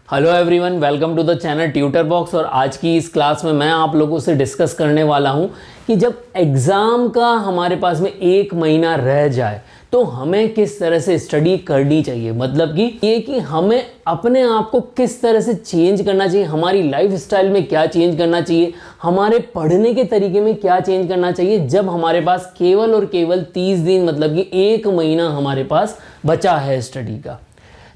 Hello everyone, welcome to the channel tutor box. और आज की इस क्लास में मैं आप लोगों से डिस्कस करने वाला हूं कि जब एग्ज़ाम का हमारे पास में 1 महीना रह जाए तो हमें किस तरह से स्टडी करनी चाहिए। मतलब कि ये कि हमें अपने आप को किस तरह से चेंज करना चाहिए, हमारी लाइफ स्टाइल में क्या चेंज करना चाहिए, हमारे पढ़ने के तरीके में क्या चेंज करना चाहिए जब हमारे पास केवल और केवल 30 दिन मतलब कि 1 महीना हमारे पास बचा है स्टडी का।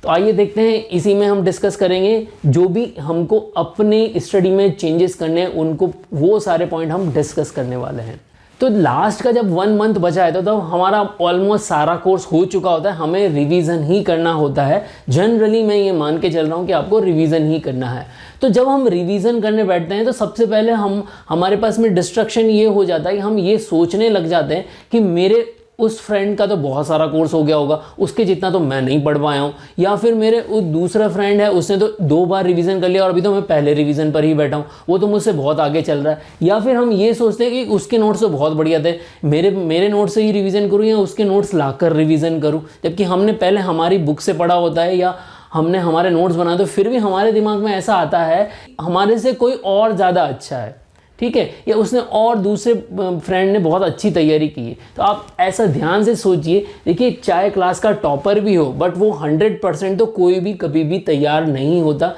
तो आइए देखते हैं, इसी में हम डिस्कस करेंगे जो भी हमको अपने स्टडी में चेंजेस करने हैं, उनको वो सारे पॉइंट हम डिस्कस करने वाले हैं। तो लास्ट का जब 1 मंथ बचा है तो हमारा ऑलमोस्ट सारा कोर्स हो चुका होता है, हमें रिवीजन ही करना होता है। जनरली मैं ये मान के चल रहा हूँ कि आपको रिवीजन ही करना है। तो जब हम रिवीजन करने बैठते हैं तो सबसे पहले हमारे पास में डिस्ट्रक्शन ये हो जाता है कि हम ये सोचने लग जाते हैं कि मेरे उस फ्रेंड का तो बहुत सारा कोर्स हो गया होगा, उसके जितना तो मैं नहीं पढ़ पाया हूँ, या फिर मेरे दूसरा फ्रेंड है उसने तो 2 बार रिवीजन कर लिया और अभी तो मैं पहले रिवीजन पर ही बैठा हूँ, वो तो मुझसे बहुत आगे चल रहा है। या फिर हम ये सोचते हैं कि उसके नोट्स तो बहुत बढ़िया थे, मेरे नोट्स से ही रिवीजन करूँ या उसके नोट्स लाकर रिवीजन करूँ, जबकि हमने पहले हमारी बुक से पढ़ा होता है या हमने हमारे नोट्स बनाए। तो फिर भी हमारे दिमाग में ऐसा आता है हमारे से कोई और ज़्यादा अच्छा है, ठीक है, या उसने और दूसरे फ्रेंड ने बहुत अच्छी तैयारी की है। तो आप ऐसा ध्यान से सोचिए। देखिए, चाहे क्लास का टॉपर भी हो बट वो 100% तो कोई भी कभी भी तैयार नहीं होता,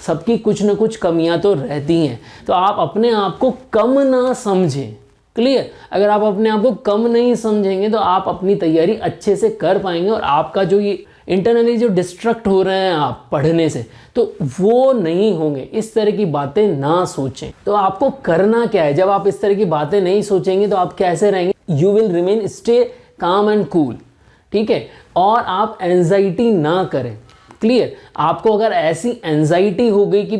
सबकी कुछ ना कुछ कमियां तो रहती हैं। तो आप अपने आप को कम ना समझें। क्लियर? अगर आप अपने आप को कम नहीं समझेंगे तो आप अपनी तैयारी अच्छे से कर पाएंगे और आपका जो ये इंटरनली जो डिस्ट्रैक्ट हो रहे हैं आप पढ़ने से, तो वो नहीं होंगे। इस तरह की बातें ना सोचें। तो आपको करना क्या है, जब आप इस तरह की बातें नहीं सोचेंगे तो आप कैसे रहेंगे? You will remain stay calm and cool, ठीक है, और आप एंजाइटी ना करें। क्लियर? आपको अगर ऐसी एंजाइटी हो गई कि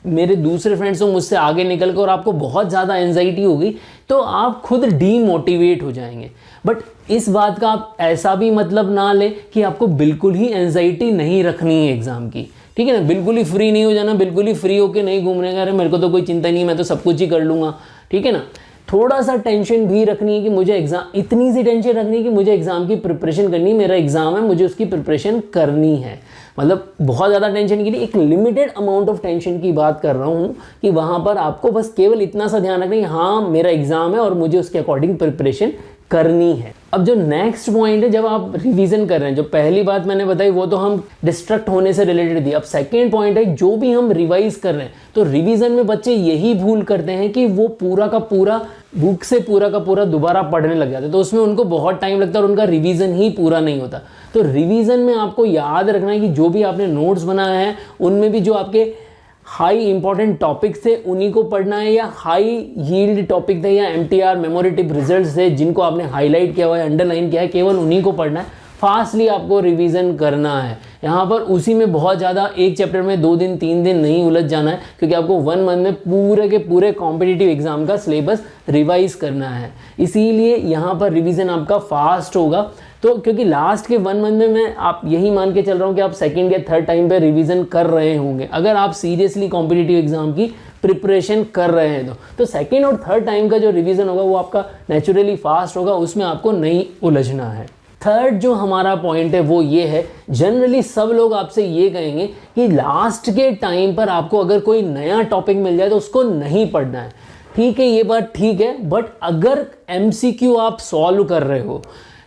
मेरे दूसरे फ्रेंड्स तो मुझसे आगे निकल कर और आपको बहुत ज़्यादा एंजाइटी हो गई तो आप खुद डीमोटिवेट हो जाएंगे। बट इस बात का आप ऐसा भी मतलब ना लें कि आपको बिल्कुल ही एंजाइटी नहीं रखनी है एग्ज़ाम की, ठीक है ना। बिल्कुल ही फ्री नहीं हो जाना, बिल्कुल ही फ्री होके नहीं घूमने का, अरे मेरे को तो कोई चिंता नहीं, मैं तो सब कुछ ही कर लूँगा, ठीक है ना। थोड़ा सा टेंशन भी रखनी है कि मुझे एग्ज़ाम, इतनी सी टेंशन रखनी है कि मुझे एग्ज़ाम की प्रिपरेशन करनी है, मेरा एग्ज़ाम है, मुझे उसकी प्रिपरेशन करनी है। मतलब बहुत ज़्यादा टेंशन के लिए एक लिमिटेड अमाउंट ऑफ टेंशन की बात कर रहा हूँ कि वहाँ पर आपको बस केवल इतना सा ध्यान रखना है, हाँ मेरा एग्ज़ाम है और मुझे उसके अकॉर्डिंग प्रिपरेशन करनी है। अब जो नेक्स्ट पॉइंट है, जब आप रिवीजन कर रहे हैं, जो पहली बात मैंने बताई वो तो हम डिस्ट्रैक्ट होने से रिलेटेड थी। अब सेकेंड पॉइंट है, जो भी हम रिवाइज कर रहे हैं, तो रिवीजन में बच्चे यही भूल करते हैं कि वो पूरा का पूरा बुक से पूरा का पूरा दोबारा पढ़ने लग जाते हैं, तो उसमें उनको बहुत टाइम लगता है और उनका रिवीजन ही पूरा नहीं होता। तो रिवीजन में आपको याद रखना है कि जो भी आपने नोट्स बनाए हैं उनमें भी जो आपके हाई इंपॉर्टेंट टॉपिक्स थे उन्हीं को पढ़ना है, या हाई यील्ड टॉपिक थे या MTR मेमोरेटिव रिजल्ट्स थे जिनको आपने हाईलाइट किया हुआ है, अंडरलाइन किया है, केवल उन्हीं को पढ़ना है। फास्टली आपको रिवीजन करना है यहाँ पर। उसी में बहुत ज़्यादा एक चैप्टर में 2 दिन 3 दिन नहीं उलझ जाना है, क्योंकि आपको 1 मंथ में पूरे के पूरे कॉम्पिटिटिव एग्जाम का सिलेबस रिवाइज करना है। इसीलिए यहाँ पर रिवीजन आपका फास्ट होगा। तो क्योंकि लास्ट के 1 मंथ में मैं आप यही मान के चल रहा हूँ कि आप सेकेंड या थर्ड टाइम पे रिवीजन कर रहे होंगे, अगर आप सीरियसली कॉम्पिटिटिव एग्जाम की प्रिपरेशन कर रहे हैं तो सेकेंड और थर्ड टाइम का जो रिवीजन होगा वो आपका नेचुरली फास्ट होगा, उसमें आपको नहीं उलझना है। थर्ड जो हमारा पॉइंट है वो ये है, जनरली सब लोग आपसे ये कहेंगे कि लास्ट के टाइम पर आपको अगर कोई नया टॉपिक मिल जाए तो उसको नहीं पढ़ना है। ठीक है, ये बात ठीक है, बट अगर MCQ आप सॉल्व कर रहे हो,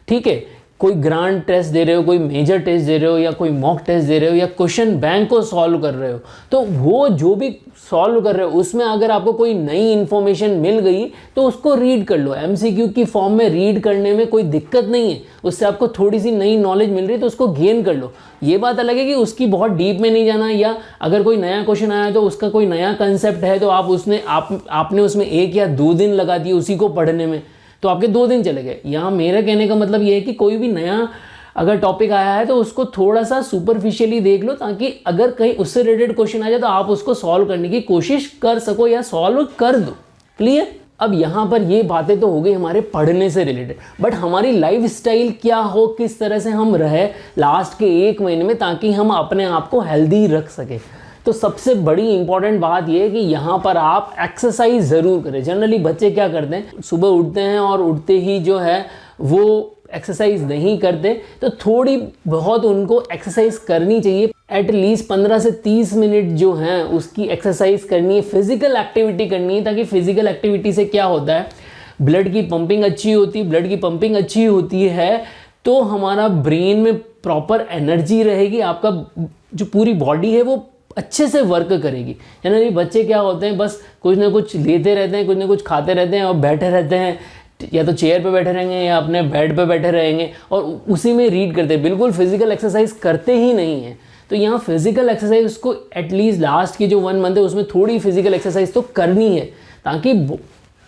ठीक है, कोई ग्रांड टेस्ट दे रहे हो, कोई मेजर टेस्ट दे रहे हो, या कोई मॉक टेस्ट दे रहे हो, या क्वेश्चन बैंक को सॉल्व कर रहे हो, तो वो जो भी सॉल्व कर रहे हो उसमें अगर आपको कोई नई इन्फॉर्मेशन मिल गई तो उसको रीड कर लो। MCQ की फॉर्म में रीड करने में कोई दिक्कत नहीं है, उससे आपको थोड़ी सी नई नॉलेज मिल रही है तो उसको गेन कर लो। ये बात अलग है कि उसकी बहुत डीप में नहीं जाना, या अगर कोई नया क्वेश्चन आया तो उसका कोई नया कंसेप्ट है तो आपने उसमें 1 या 2 दिन लगा दिए उसी को पढ़ने में, तो आपके 2 दिन चले गए। यहाँ मेरा कहने का मतलब ये है कि कोई भी नया अगर टॉपिक आया है तो उसको थोड़ा सा सुपरफिशियली देख लो, ताकि अगर कहीं उससे रिलेटेड क्वेश्चन आ जाए तो आप उसको सॉल्व करने की कोशिश कर सको या सॉल्व कर दो। क्लियर? अब यहाँ पर ये बातें तो हो गई हमारे पढ़ने से रिलेटेड, बट हमारी लाइफ स्टाइल क्या हो, किस तरह से हम रहे लास्ट के 1 महीने में ताकि हम अपने आप को हेल्दी रख सके। तो सबसे बड़ी इंपॉर्टेंट बात यह है कि यहाँ पर आप एक्सरसाइज ज़रूर करें। जनरली बच्चे क्या करते हैं, सुबह उठते हैं और उठते ही जो है वो एक्सरसाइज नहीं करते, तो थोड़ी बहुत उनको एक्सरसाइज करनी चाहिए। एटलीस्ट 15 से 30 मिनट जो हैं उसकी एक्सरसाइज करनी है, फिजिकल एक्टिविटी करनी है, ताकि फिजिकल एक्टिविटी से क्या होता है, ब्लड की पंपिंग अच्छी होती है। ब्लड की पंपिंग अच्छी होती है तो हमारा ब्रेन में प्रॉपर एनर्जी रहेगी, आपका जो पूरी बॉडी है वो अच्छे से वर्क करेगी। है ना, ये बच्चे क्या होते हैं, बस कुछ ना कुछ लेते रहते हैं, कुछ ना कुछ खाते रहते हैं और बैठे रहते हैं, या तो चेयर पे बैठे रहेंगे या अपने बेड पे बैठे रहेंगे और उसी में रीड करते हैं, बिल्कुल फिजिकल एक्सरसाइज करते ही नहीं है। तो यहाँ फिजिकल एक्सरसाइज उसको एटलीस्ट लास्ट की जो 1 मंथ है उसमें थोड़ी फिजिकल एक्सरसाइज तो करनी है, ताकि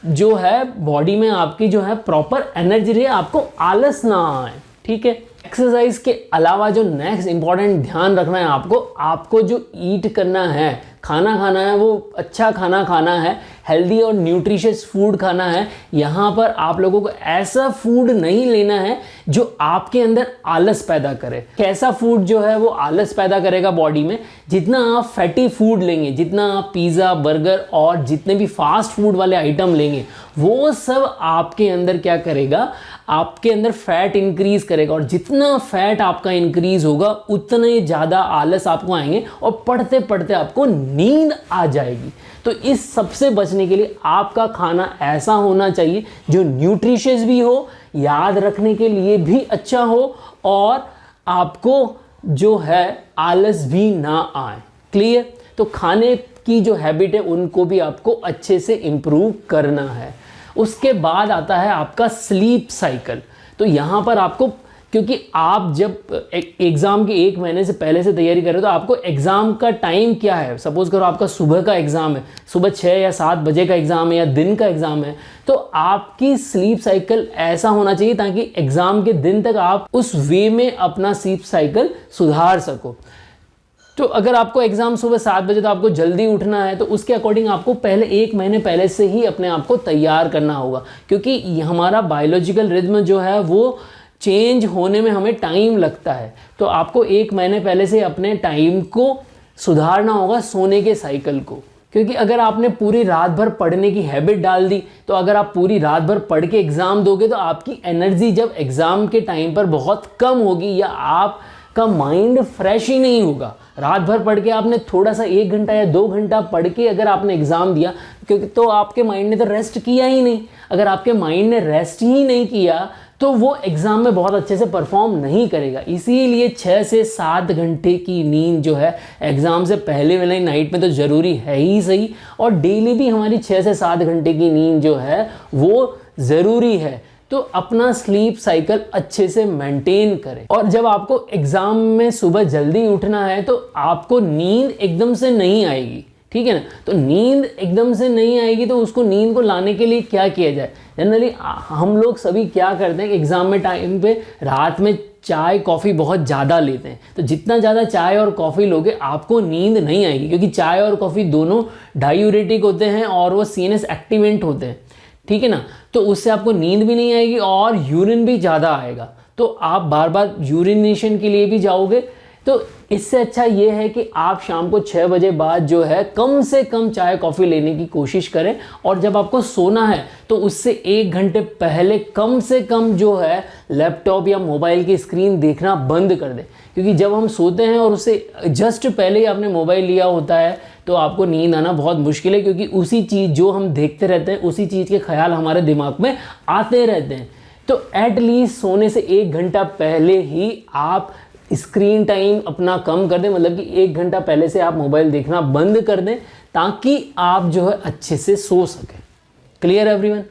जो है बॉडी में आपकी जो है प्रॉपर एनर्जी रहे, आपको आलस ना आए। ठीक है, एक्सरसाइज के अलावा जो नेक्स्ट इंपॉर्टेंट ध्यान रखना है आपको जो ईट करना है, खाना खाना है, वो अच्छा खाना खाना है, हेल्दी और न्यूट्रिशियस फूड खाना है। यहाँ पर आप लोगों को ऐसा फूड नहीं लेना है जो आपके अंदर आलस पैदा करे। कैसा फूड जो है वो आलस पैदा करेगा बॉडी में, जितना आप फैटी फूड लेंगे, जितना आप पिज़्ज़ा, बर्गर और जितने भी फास्ट फूड वाले आइटम लेंगे, वो सब आपके अंदर क्या करेगा, आपके अंदर फैट इंक्रीज करेगा, और जितना फैट आपका इंक्रीज होगा उतने ज़्यादा आलस आपको आएंगे और पढ़ते पढ़ते आपको नींद आ जाएगी। तो इस सबसे बचने के लिए आपका खाना ऐसा होना चाहिए जो न्यूट्रिशियस भी हो, याद रखने के लिए भी अच्छा हो और आपको जो है आलस भी ना आए। क्लियर? तो खाने की जो हैबिट है उनको भी आपको अच्छे से इम्प्रूव करना है। उसके बाद आता है आपका स्लीप साइकिल। तो यहाँ पर आपको, क्योंकि आप जब एग्ज़ाम के 1 महीने से पहले से तैयारी कर रहे हो तो आपको एग्ज़ाम का टाइम क्या है, सपोज़ करो आपका सुबह का एग्ज़ाम है, सुबह 6 या 7 बजे का एग्ज़ाम है या दिन का एग्ज़ाम है, तो आपकी स्लीप साइकिल ऐसा होना चाहिए ताकि एग्ज़ाम के दिन तक आप उस वे में अपना स्लीप साइकिल सुधार सको। तो अगर आपको एग्ज़ाम सुबह 7 बजे, तो आपको जल्दी उठना है, तो उसके अकॉर्डिंग आपको पहले 1 महीने पहले से ही अपने आप को तैयार करना होगा, क्योंकि हमारा बायोलॉजिकल रिदम जो है वो चेंज होने में हमें टाइम लगता है। तो आपको 1 महीने पहले से अपने टाइम को सुधारना होगा, सोने के साइकिल को। क्योंकि अगर आपने पूरी रात भर पढ़ने की हैबिट डाल दी, तो अगर आप पूरी रात भर पढ़ के एग्ज़ाम दोगे तो आपकी एनर्जी जब एग्ज़ाम के टाइम पर बहुत कम होगी, या आपका माइंड फ्रेश ही नहीं होगा। रात भर पढ़ के आपने थोड़ा सा 1 घंटा या 2 घंटा पढ़ के अगर आपने एग्ज़ाम दिया, क्योंकि तो आपके माइंड ने तो रेस्ट किया ही नहीं। अगर आपके माइंड ने रेस्ट ही नहीं किया तो वो एग्ज़ाम में बहुत अच्छे से परफॉर्म नहीं करेगा। इसीलिए 6 से 7 घंटे की नींद जो है एग्ज़ाम से पहले वाली नाइट में तो ज़रूरी है ही सही, और डेली भी हमारी 6 से 7 घंटे की नींद जो है वो ज़रूरी है। तो अपना स्लीप साइकिल अच्छे से मेंटेन करें। और जब आपको एग्ज़ाम में सुबह जल्दी उठना है तो आपको नींद एकदम से नहीं आएगी, ठीक है ना। तो नींद एकदम से नहीं आएगी, तो उसको नींद को लाने के लिए क्या किया जाए। जनरली हम लोग सभी क्या करते हैं कि एग्ज़ाम में टाइम पे रात में चाय कॉफ़ी बहुत ज़्यादा लेते हैं। तो जितना ज़्यादा चाय और कॉफ़ी लोगे आपको नींद नहीं आएगी, क्योंकि चाय और कॉफ़ी दोनों डायूरेटिक होते हैं और वो सीएनएस एक्टिवेंट होते हैं, ठीक है ना। तो उससे आपको नींद भी नहीं आएगी और यूरिन भी ज़्यादा आएगा, तो आप बार बार यूरिनेशन के लिए भी जाओगे। तो इससे अच्छा ये है कि आप शाम को 6 बजे बाद जो है कम से कम चाय कॉफ़ी लेने की कोशिश करें, और जब आपको सोना है तो उससे 1 घंटे पहले कम से कम जो है लैपटॉप या मोबाइल की स्क्रीन देखना बंद कर दें। क्योंकि जब हम सोते हैं और उससे जस्ट पहले ही आपने मोबाइल लिया होता है तो आपको नींद आना बहुत मुश्किल है, क्योंकि उसी चीज़ जो हम देखते रहते हैं उसी चीज़ के ख्याल हमारे दिमाग में आते रहते हैं। तो एटलीस्ट सोने से 1 घंटा पहले ही आप स्क्रीन टाइम अपना कम कर दें, मतलब कि 1 घंटा पहले से आप मोबाइल देखना बंद कर दें, ताकि आप जो है अच्छे से सो सकें। Clear everyone?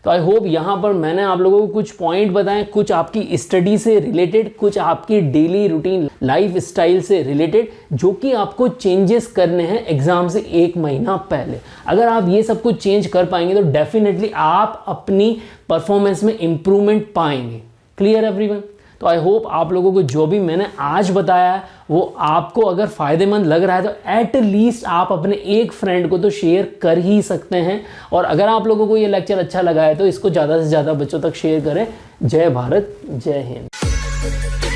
तो आई होप यहाँ पर मैंने आप लोगों को कुछ पॉइंट बताएं, कुछ आपकी स्टडी से रिलेटेड, कुछ आपकी डेली रूटीन लाइफ स्टाइल से रिलेटेड, जो कि आपको चेंजेस करने हैं एग्ज़ाम से 1 महीना पहले। अगर आप ये सब कुछ चेंज कर पाएंगे तो डेफिनेटली आप अपनी परफॉर्मेंस में इम्प्रूवमेंट पाएंगे। Clear everyone? तो आई होप आप लोगों को जो भी मैंने आज बताया है वो आपको अगर फ़ायदेमंद लग रहा है तो एट लीस्ट आप अपने एक फ्रेंड को तो शेयर कर ही सकते हैं। और अगर आप लोगों को ये लेक्चर अच्छा लगा है तो इसको ज़्यादा से ज़्यादा बच्चों तक शेयर करें। जय भारत, जय हिंद।